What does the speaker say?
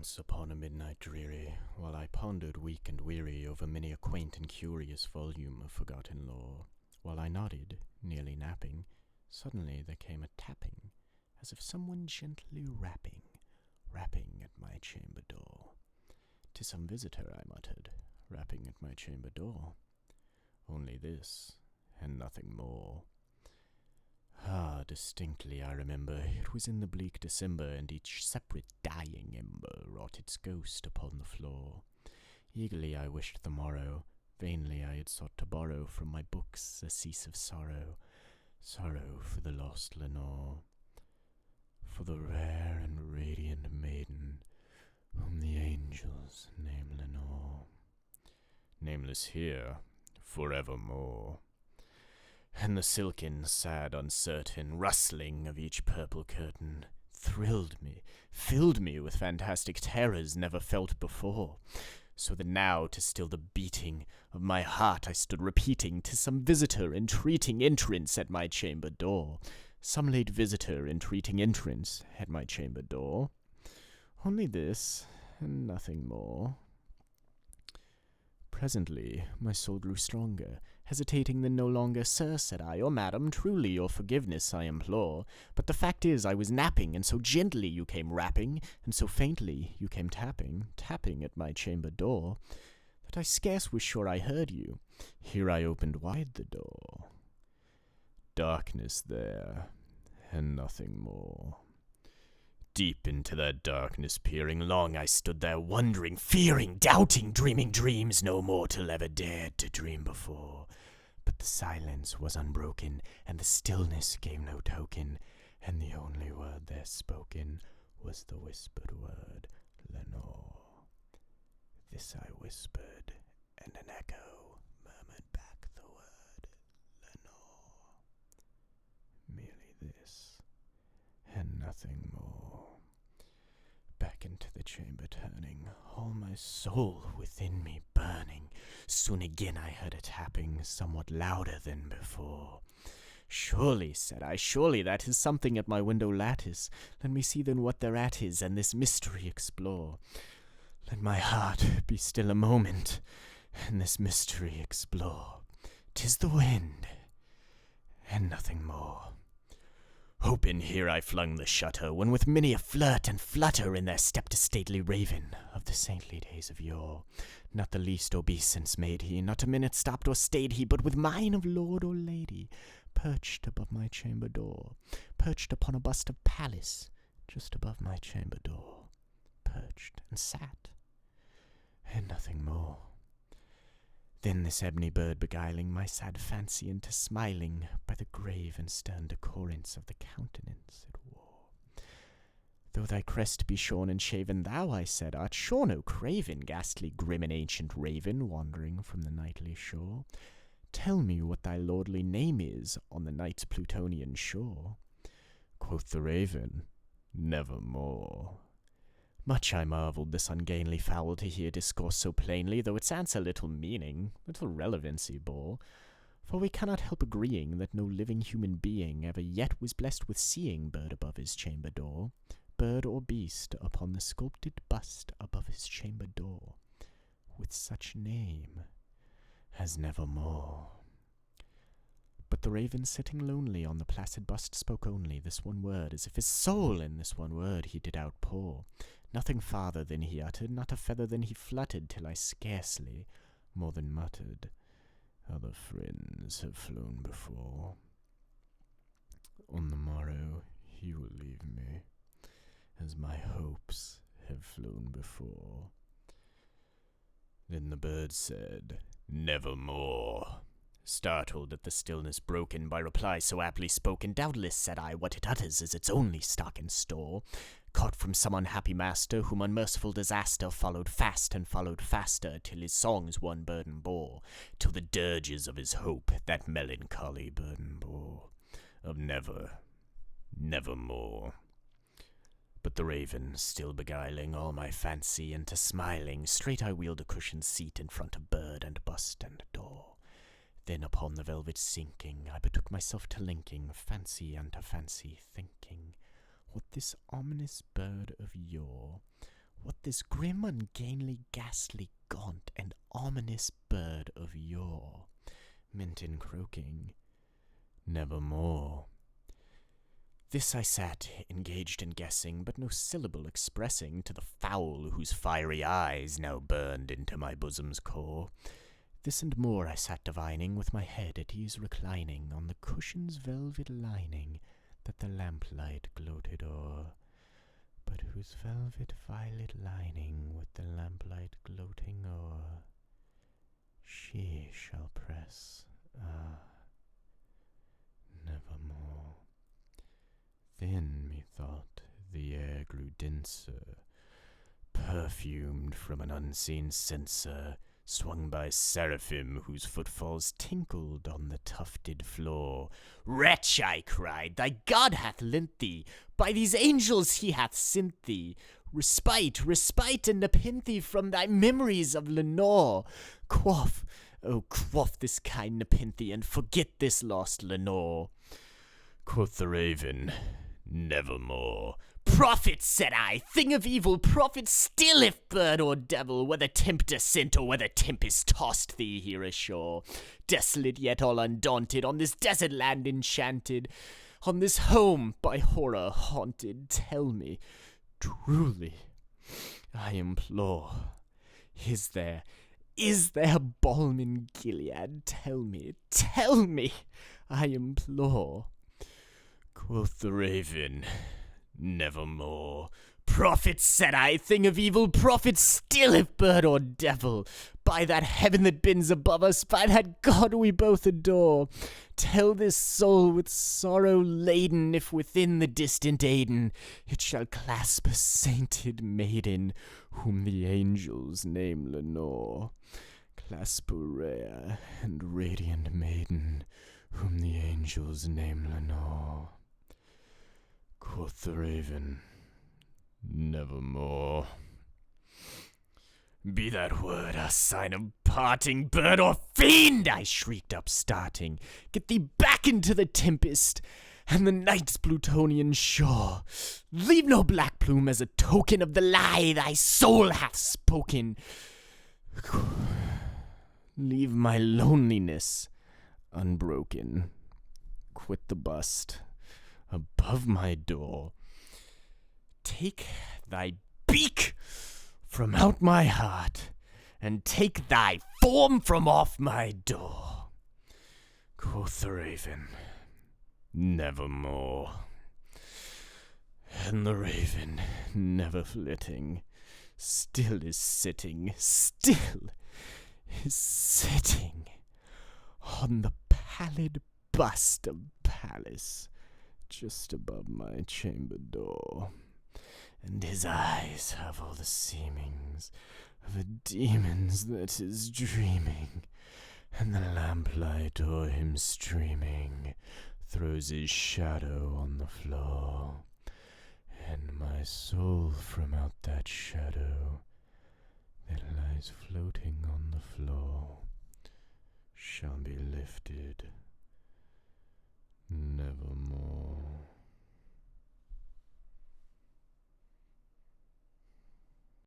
Once upon a midnight dreary, while I pondered weak and weary over many a quaint and curious volume of forgotten lore, while I nodded, nearly napping, suddenly there came a tapping, as of someone gently rapping at my chamber door. "'Tis some visitor," I muttered, rapping at my chamber door. Only this, and nothing more. Ah, distinctly I remember, it was in the bleak December, and each separate dying ember wrought its ghost upon the floor. Eagerly I wished the morrow, vainly I had sought to borrow from my books a cease of sorrow, sorrow for the lost Lenore, for the rare and radiant maiden whom the angels name Lenore. Nameless here, forevermore. And the silken, sad, uncertain rustling of each purple curtain thrilled me, filled me with fantastic terrors never felt before, so that now to still the beating of my heart I stood repeating, "'Tis some visitor entreating entrance at my chamber door, some late visitor entreating entrance at my chamber door. Only this, and nothing more." Presently my soul grew stronger, hesitating then no longer. "Sir," said I, "or madam, truly your forgiveness I implore, but the fact is I was napping, and so gently you came rapping, and so faintly you came tapping at my chamber door, that I scarce was sure I heard you. Here I opened wide the door. Darkness there, and nothing more. Deep into that darkness peering, long I stood there wondering, fearing, doubting, dreaming dreams no mortal ever dared to dream before. But the silence was unbroken, and the stillness gave no token, and the only word there spoken was the whispered word, Lenore. This I whispered, and an echo murmured back the word, Lenore. Merely this, and nothing more. Back into the chamber turning, all my soul within me burning, soon again I heard a tapping, somewhat louder than before. "Surely," said I, "surely that is something at my window lattice. Let me see then what thereat is, and this mystery explore. Let my heart be still a moment, and this mystery explore. 'Tis the wind, and nothing more." Open here I flung the shutter, when with many a flirt and flutter in there stepped a stately raven of the saintly days of yore. Not the least obeisance made he, not a minute stopped or stayed he, but with mien of lord or lady, perched above my chamber door, perched upon a bust of Pallas, just above my chamber door, perched and sat, and nothing more. Then this ebony bird beguiling my sad fancy into smiling by the grave and stern decorance of the countenance it wore. "Though thy crest be shorn and shaven, thou," I said, "art sure no craven, ghastly, grim, and ancient raven, wandering from the nightly shore. Tell me what thy lordly name is on the night's Plutonian shore." Quoth the raven, "Nevermore." Much I marvelled this ungainly fowl to hear discourse so plainly, though its answer little meaning, little relevancy bore. For we cannot help agreeing that no living human being ever yet was blessed with seeing bird above his chamber door, bird or beast upon the sculpted bust above his chamber door, with such name as Nevermore. But the raven sitting lonely on the placid bust spoke only this one word, as if his soul in this one word he did outpour. Nothing farther than he uttered, not a feather than he fluttered, till I scarcely more than muttered, "Other friends have flown before. On the morrow he will leave me, as my hopes have flown before." Then the bird said, "Nevermore." Startled at the stillness broken by reply so aptly spoken, "Doubtless," said I, "what it utters is its only stock and store, caught from some unhappy master, whom unmerciful disaster followed fast and followed faster, till his songs one burden bore, till the dirges of his hope that melancholy burden bore, of never, nevermore." But the raven, still beguiling all my fancy into smiling, straight I wheeled a cushioned seat in front of bird and bust and door. Then upon the velvet sinking, I betook myself to linking fancy unto fancy, thinking what this ominous bird of yore what this grim, ungainly, ghastly, gaunt, and ominous bird of yore meant in croaking, "Nevermore." This I sat, engaged in guessing, but no syllable expressing to the fowl whose fiery eyes now burned into my bosom's core. This and more I sat divining, with my head at ease reclining on the cushion's velvet lining that the lamplight gloated o'er, but whose velvet violet lining with the lamplight gloating o'er she shall press, nevermore. Then, methought, the air grew denser, perfumed from an unseen censer, swung by seraphim whose footfalls tinkled on the tufted floor. "Wretch," I cried, "thy God hath lent thee, by these angels he hath sent thee, respite, respite, and nepenthe from thy memories of Lenore. Quaff, oh, quaff this kind nepenthe, and forget this lost Lenore." Quoth the raven, "Nevermore." "Prophet," said I, "thing of evil, prophet still, if bird or devil, whether tempter sent or whether tempest tossed thee here ashore, desolate yet all undaunted, on this desert land enchanted, on this home by horror haunted, tell me, truly, I implore, is there balm in Gilead? Tell me, I implore." Quoth the raven, "Nevermore." "Prophet," said I, "thing of evil, prophet still, if bird or devil, by that heaven that bends above us, by that God we both adore, tell this soul with sorrow laden if within the distant Aidenn it shall clasp a sainted maiden whom the angels name Lenore. Clasp a rare and radiant maiden whom the angels name Lenore." Quoth the raven, "Nevermore." "Be that word a sign of parting, bird or fiend?" I shrieked up, starting. "Get thee back into the tempest and the night's Plutonian shore. Leave no black plume as a token of the lie thy soul hath spoken. Leave my loneliness unbroken. Quit the bust above my door. Take thy beak from out my heart, and take thy form from off my door." Quoth the raven, "Nevermore." And the raven, never flitting, still is sitting on the pallid bust of Pallas, just above my chamber door, and his eyes have all the seemings of a demon's that is dreaming, and the lamplight o'er him streaming throws his shadow on the floor, and my soul from out that shadow that lies floating on the floor shall be lifted nevermore.